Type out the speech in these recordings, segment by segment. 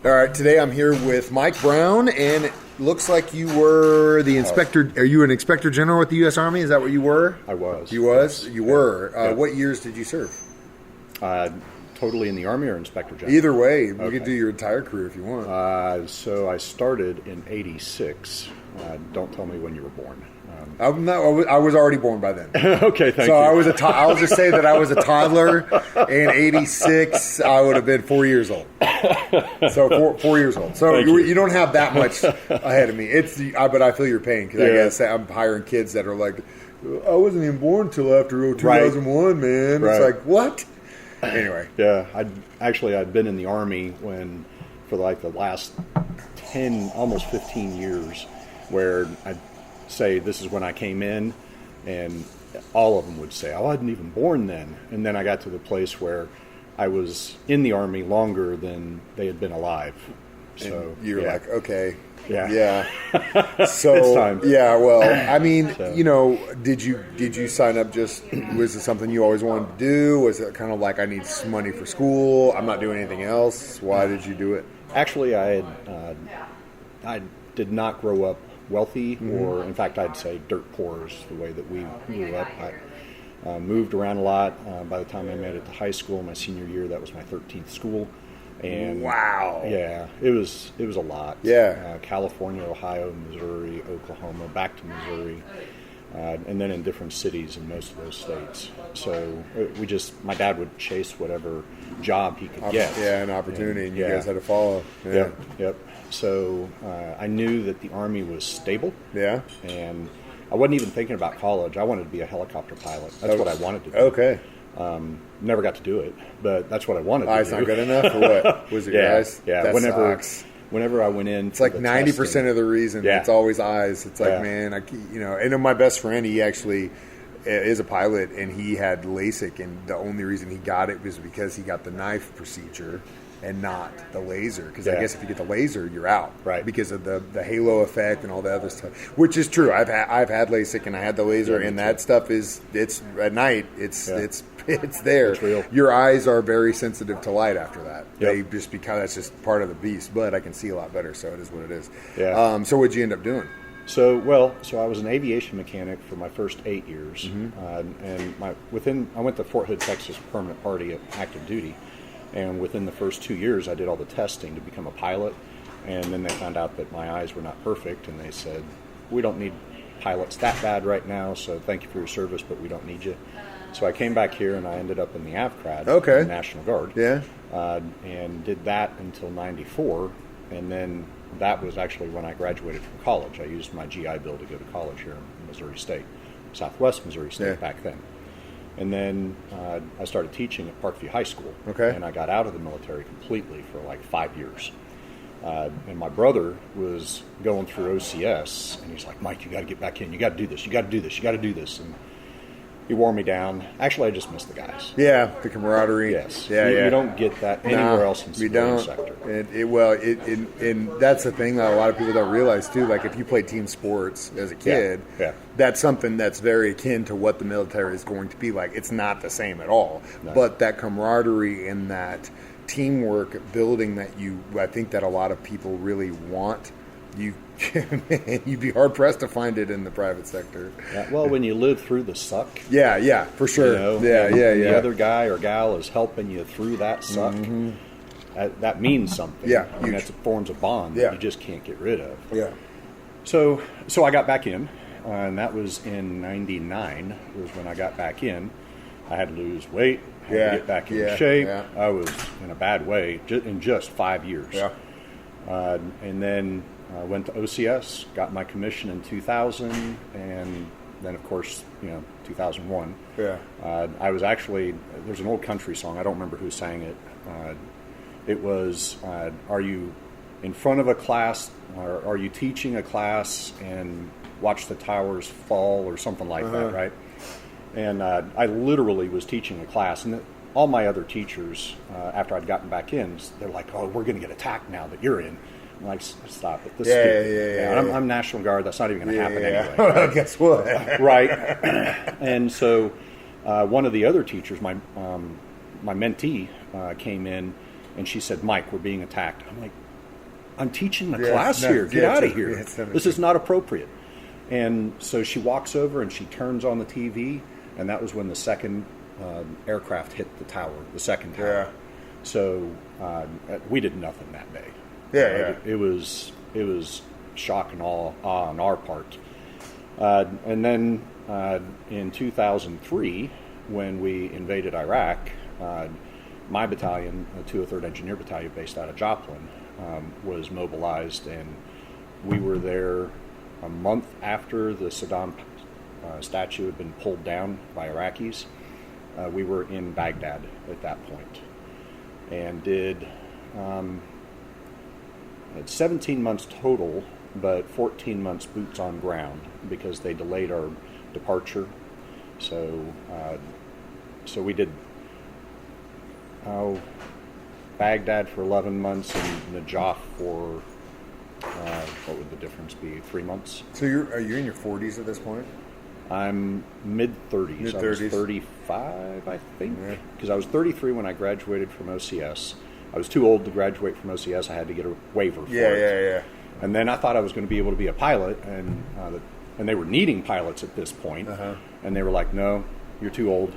All right, today I'm here with Mike Brown, and it looks like you were the inspector. Are you an inspector general with the U.S. Army? Is that what you were? I was. You was? Yes. You were. Yeah. What years did you serve? Totally in the Army or inspector general? Either way, we could do your entire career if you want. So I started in '86. Don't tell me when you were born. I'm not. I was already born by then. Okay, thank So you. I was I'll just say that I was a toddler in '86. I would have been 4 years old. So 4 years old. So you don't have that much ahead of me. But I feel your pain because I gotta say I'm hiring kids that are like, I wasn't even born until after 2001, man. Right. It's like what? Anyway. Yeah, I'd been in the Army for like the last 10, almost 15 years, where I'd say this is when I came in, and all of them would say, I wasn't even born then. And then I got to the place where I was in the Army longer than they had been alive. So and you're like, okay. Yeah. So It's time. Yeah, well, I mean, did you sign up was it something you always wanted to do? Was it kind of like I need some money for school, I'm not doing anything else? Why did you do it? Actually, I did not grow up wealthy, or in fact, I'd say dirt poor is the way that we grew up. I moved around a lot. By the time I made it to high school, my senior year, that was my 13th school. And wow. Yeah, it was a lot. Yeah. California, Ohio, Missouri, Oklahoma, back to Missouri, and then in different cities in most of those states. So my dad would chase whatever job he could get. Yeah, an opportunity, and you guys had to follow. Yeah. Yep. So I knew that the Army was stable. Yeah. And I wasn't even thinking about college. I wanted to be a helicopter pilot. That's what I wanted to do. Okay. Never got to do it, but that's what I wanted to do. Eyes not good enough, or what? Was it your eyes? Yeah. That sucks. Whenever I went in, it's like 90% of the reason. Yeah. It's always eyes. It's like, man, and my best friend, he actually is a pilot, and he had LASIK, and the only reason he got it was because he got the knife procedure and not the laser, because I guess if you get the laser, you're out, right? Because of the halo effect and all the other stuff, which is true. I've had LASIK and I had the laser, and that stuff it's at night. It's there. It's real. Your eyes are very sensitive to light after that. Yep. They just because that's just part of the beast. But I can see a lot better, so it is what it is. Yeah. So what'd you end up doing? So I was an aviation mechanic for my first 8 years, and I went to Fort Hood, Texas, permanent party at active duty. And within the first 2 years, I did all the testing to become a pilot. And then they found out that my eyes were not perfect, and they said, we don't need pilots that bad right now, so thank you for your service, but we don't need you. So I came back here, and I ended up in the AVCRAD, the National Guard. Yeah. And did that until '94. And then that was actually when I graduated from college. I used my GI Bill to go to college here in Missouri State, Southwest Missouri State back then. And then I started teaching at Parkview High School. Okay. And I got out of the military completely for like 5 years. And my brother was going through OCS, and he's like, Mike, you got to get back in. You got to do this. You got to do this. You got to do this. And he wore me down. Actually, I just missed the guys. Yeah, the camaraderie. Yes. Yeah, you don't get that anywhere else in the civilian sector. And that's the thing that a lot of people don't realize, too. Like, if you play team sports as a kid, that's something that's very akin to what the military is going to be like. It's not the same at all. No. But that camaraderie and that teamwork building I think that a lot of people really want, you'd be hard pressed to find it in the private sector. Yeah, well, when you live through the suck, yeah, for sure. The other guy or gal is helping you through that suck. That means something. Yeah, and that forms a bond that you just can't get rid of. Yeah. So I got back in, and that was in '99. Was when I got back in. I had to lose weight. I had to get back in shape. Yeah. I was in a bad way in just 5 years. Yeah. And then I went to OCS, got my commission in 2000, and then, of course, 2001. Yeah. I was actually, there's an old country song, I don't remember who sang it. It was, are you in front of a class, or are you teaching a class and watch the towers fall, or something like that, right? And I literally was teaching a class, and all my other teachers, after I'd gotten back in, they're like, oh, we're going to get attacked now that you're in. I'm like, stop it. I'm National Guard. That's not even going to happen anyway. Right? Guess what? Right. And so one of the other teachers, my mentee, came in, and she said, Mike, we're being attacked. I'm like, I'm teaching the class here. Get out of here. This is not appropriate. And so she walks over and she turns on the TV, and that was when the second aircraft hit the tower, the second tower. Yeah. So we did nothing that day. It was shock and awe on our part. And then in 2003, when we invaded Iraq, my battalion, the 203rd Engineer Battalion, based out of Joplin, was mobilized, and we were there a month after the Saddam statue had been pulled down by Iraqis. We were in Baghdad at that point, and did 17 months total, but 14 months boots on ground because they delayed our departure. So we did Baghdad for 11 months and Najaf for what would the difference be? 3 months. So are you in your 40s at this point? I'm mid-30s. I was 35, I think, because I was 33 when I graduated from OCS. I was too old to graduate from OCS. I had to get a waiver for it. And then I thought I was going to be able to be a pilot, and they were needing pilots at this point, and they were like, "No, you're too old."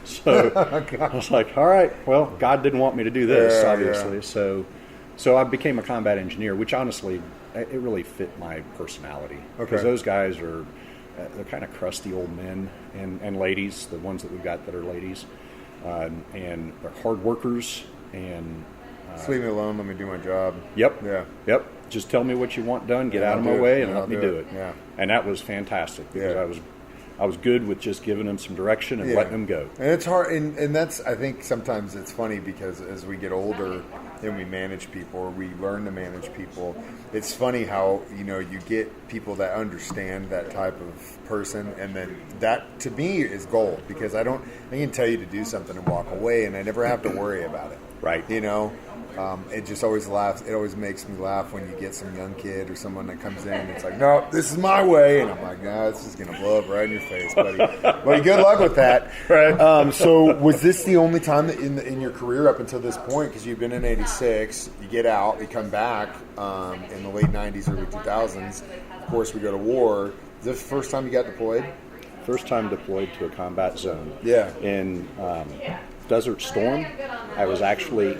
So I was like, "All right, well, God didn't want me to do this, obviously." So I became a combat engineer, which honestly, it really fit my personality, because those guys are they're kind of crusty old men and ladies, the ones that we've got that are ladies, and they're hard workers. And just leave me alone. Let me do my job. Yep. Just tell me what you want done. Get out of my way, and let me do it. Yeah. And that was fantastic because I was good with just giving them some direction and letting them go. And it's hard, and that's, I think sometimes it's funny because as we get older and we manage people, or we learn to manage people, it's funny how you get people that understand that type of person, and then that to me is gold, because I can tell you to do something and walk away, and I never have to worry about it. Right. It just always laughs. It always makes me laugh when you get some young kid or someone that comes in and it's like, "No, this is my way," and I'm like, "No, it's just gonna blow up right in your face, buddy." Buddy, good luck with that. Right. So, was this the only time that in your career up until this point? Because you've been in '86, you get out, you come back in the late '90s, early 2000s. Of course, we go to war. Is this the first time you got deployed? First time deployed to a combat zone. Yeah. In Desert Storm, I was actually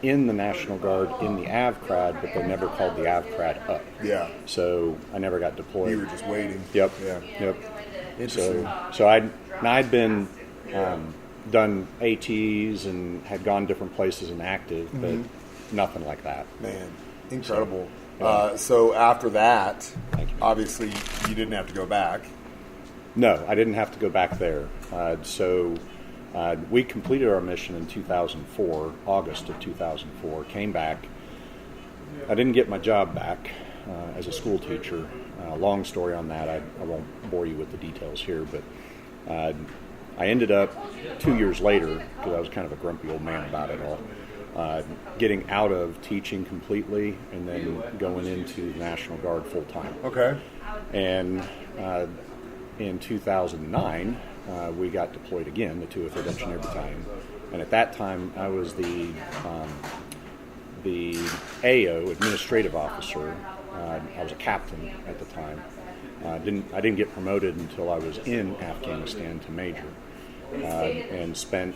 in the National Guard in the AVCRAD, but they never called the AVCRAD up. Yeah. So I never got deployed. You were just waiting. Yep. Yeah. Yep. Interesting. So I'd been done ATs and had gone different places and active, but nothing like that. Man, incredible. So after that, obviously you didn't have to go back. No, I didn't have to go back there. We completed our mission in 2004, August of 2004, came back. I didn't get my job back as a school teacher. Long story on that. I won't bore you with the details here, but I ended up 2 years later, because I was kind of a grumpy old man about it all, getting out of teaching completely and then going into the National Guard full time. Okay. And in 2009, we got deployed again, the 203rd Engineer Battalion, and at that time I was the AO, administrative officer. I was a captain at the time. I didn't get promoted until I was in Afghanistan to major, and spent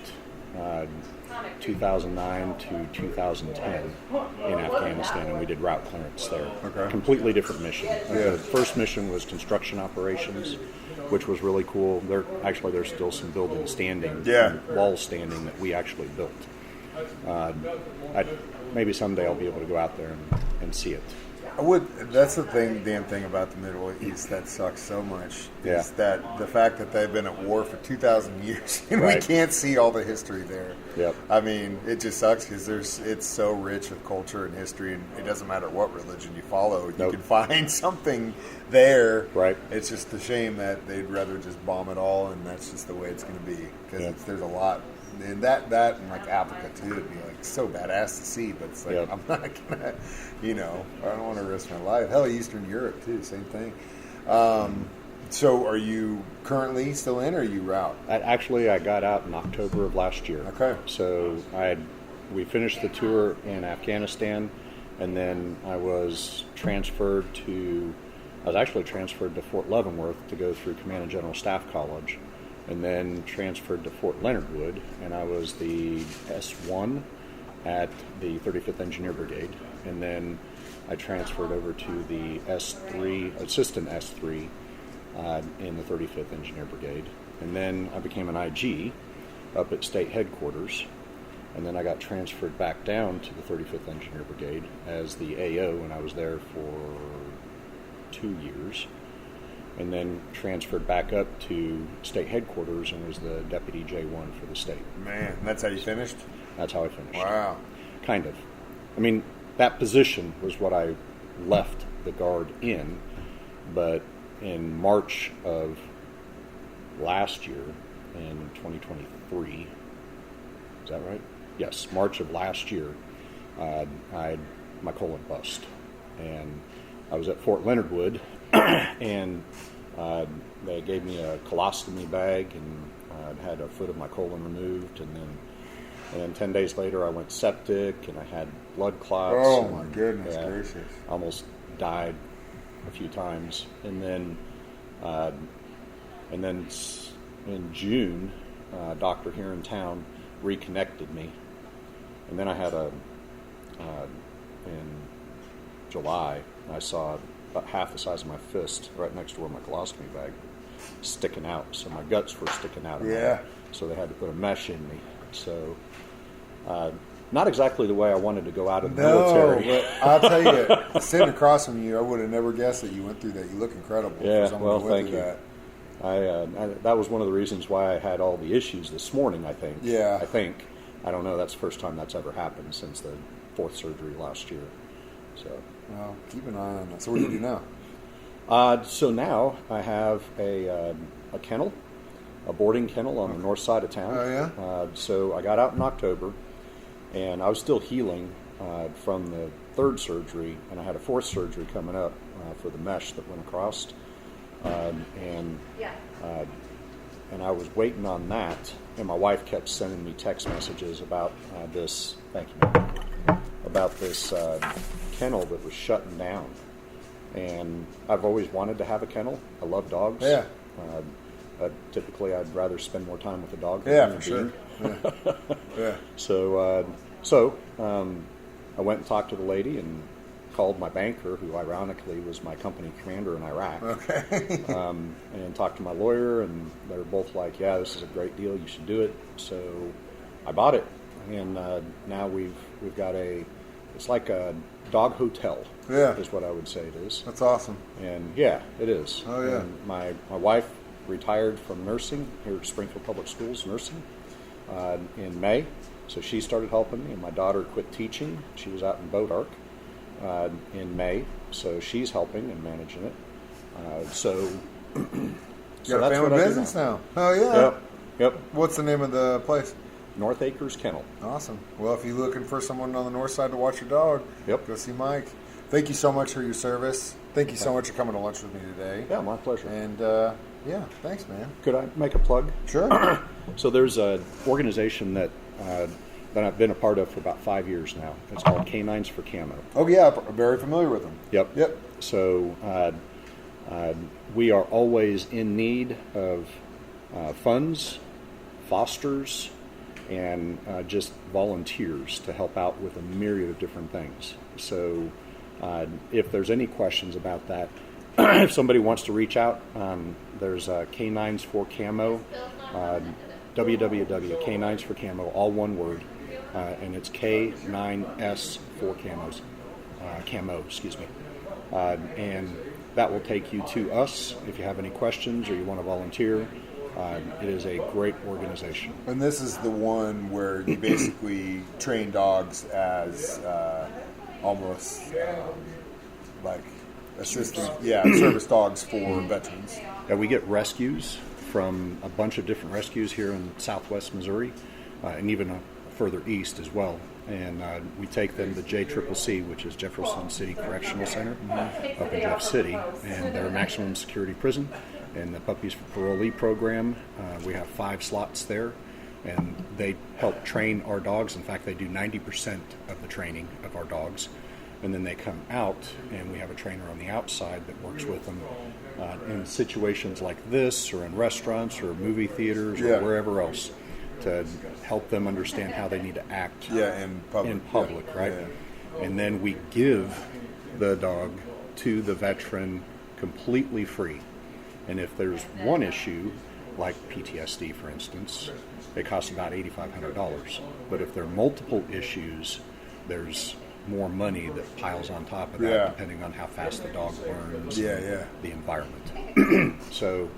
2009 to 2010 in Afghanistan, and we did route clearance there. Okay. Completely different mission. The first mission was construction operations, which was really cool. There's still some buildings standing, walls standing that we actually built. Maybe someday I'll be able to go out there and see it. That's the damn thing about the Middle East that sucks so much. Is that the fact that they've been at war for 2,000 years and we can't see all the history there. Yep. I mean, it just sucks because it's so rich with culture and history, and it doesn't matter what religion you follow. You can find something there. Right. It's just a shame that they'd rather just bomb it all, and that's just the way it's going to be, because there's a lot. And that and like Africa too, it'd be like so badass to see, but it's like I'm not gonna, I don't want to risk my life. Hell, Eastern Europe too, same thing. So, are you currently still in, or are you out? I got out in October of last year. Okay. So we finished the tour in Afghanistan, And then I was actually transferred to Fort Leavenworth to go through Command and General Staff College, and then transferred to Fort Leonard Wood, and I was the S1 at the 35th Engineer Brigade, and then I transferred over to the S3, Assistant S3 in the 35th Engineer Brigade, and then I became an IG up at state headquarters, and then I got transferred back down to the 35th Engineer Brigade as the AO, and I was there for 2 years, and then transferred back up to state headquarters and was the Deputy J1 for the state. Man, that's how you finished? That's how I finished. Wow. Kind of. I mean, that position was what I left the Guard in, but in March of last year, in 2023, is that right? Yes, March of last year, I had my colon bust, and I was at Fort Leonard Wood, and they gave me a colostomy bag, and I had a foot of my colon removed, and then 10 days later I went septic, and I had blood clots. Oh my goodness gracious! Almost died a few times, and then in June, a doctor here in town reconnected me, and then I had in July I saw about half the size of my fist right next to where my colostomy bag sticking out, so my guts were sticking out. So they had to put a mesh in me. So not exactly the way I wanted to go out of the military. But I'll tell you, sitting across from you, I would have never guessed that you went through that. You look incredible. Yeah, for well, who went thank through you. That. That was one of the reasons why I had all the issues this morning, I think. Yeah. I don't know, that's the first time that's ever happened since the 4th surgery last year. So, well, keep an eye on that. So what do you do now? So now I have a kennel, a boarding kennel on the north side of town. Oh, yeah? So I got out in October, and I was still healing from the 3rd surgery, and I had a 4th surgery coming up for the mesh that went across. And I was waiting on that, and my wife kept sending me text messages about this. Thank you. About this kennel that was shutting down, and I've always wanted to have a kennel. I love dogs. Yeah. Typically, I'd rather spend more time with a dog than Yeah, a for sure. Yeah. Yeah. So I went and talked to the lady and called my banker, who ironically was my company commander in Iraq. Okay. And talked to my lawyer, and they were both like, "Yeah, this is a great deal. You should do it." So I bought it, and now we've got it's like a dog hotel. Yeah. Is what I would say it is. That's awesome. And yeah, it is. Oh yeah. And my wife retired from nursing here at Springfield Public Schools, nursing, in May. So she started helping me, and my daughter quit teaching. She was out in Bodark in May, so she's helping and managing it. So You got a family business now. Oh yeah. Yep. What's the name of the place? North Acres Kennel. Awesome. Well, if you're looking for someone on the north side to watch your dog, Yep. go see Mike. Thank you so much for your service. Thank you so much for coming to lunch with me today. Yeah, my pleasure. And yeah, thanks, man. Could I make a plug? Sure. So there's an organization that I've been a part of for about 5 years now. It's called Canines for Camo. Oh yeah, I'm very familiar with them. Yep. So we are always in need of funds, fosters, and just volunteers to help out with a myriad of different things. So if there's any questions about that, if somebody wants to reach out, there's Canines for Camo, www.canines4camo, all one word, and it's K9S for camos, camo, excuse me. And that will take you to us if you have any questions or you want to volunteer. It is a great organization. And this is the one where you basically train dogs as almost like assistant, service dogs for veterans. Yeah, we get rescues from a bunch of different rescues here in southwest Missouri, and even further east as well. And we take them to JCCC, which is Jefferson City Correctional Center, up in Jeff City, and they're a maximum security prison. And the Puppies for Parolee program, we have 5 slots there, and they help train our dogs. In fact, they do 90% of the training of our dogs. and then they come out, and we have a trainer on the outside that works with them in situations like this, or in restaurants, or movie theaters, or wherever else, to help them understand how they need to act in public, right? Yeah. And then we give the dog to the veteran completely free. And if there's one issue, like PTSD, for instance, it costs about $8,500. But if there are multiple issues, there's more money that piles on top of that, depending on how fast the dog learns the environment. So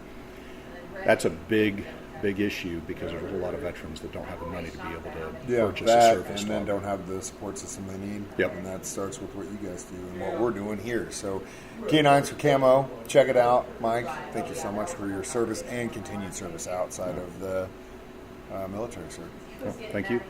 that's a big issue, because there's a lot of veterans that don't have the money to be able to purchase a service and dog. then don't have the support system they need. Yep. And that starts with what you guys do and what we're doing here. So Canines for Camo, check it out. Mike, thank you so much for your service and continued service outside of the military, sir. Well, thank you.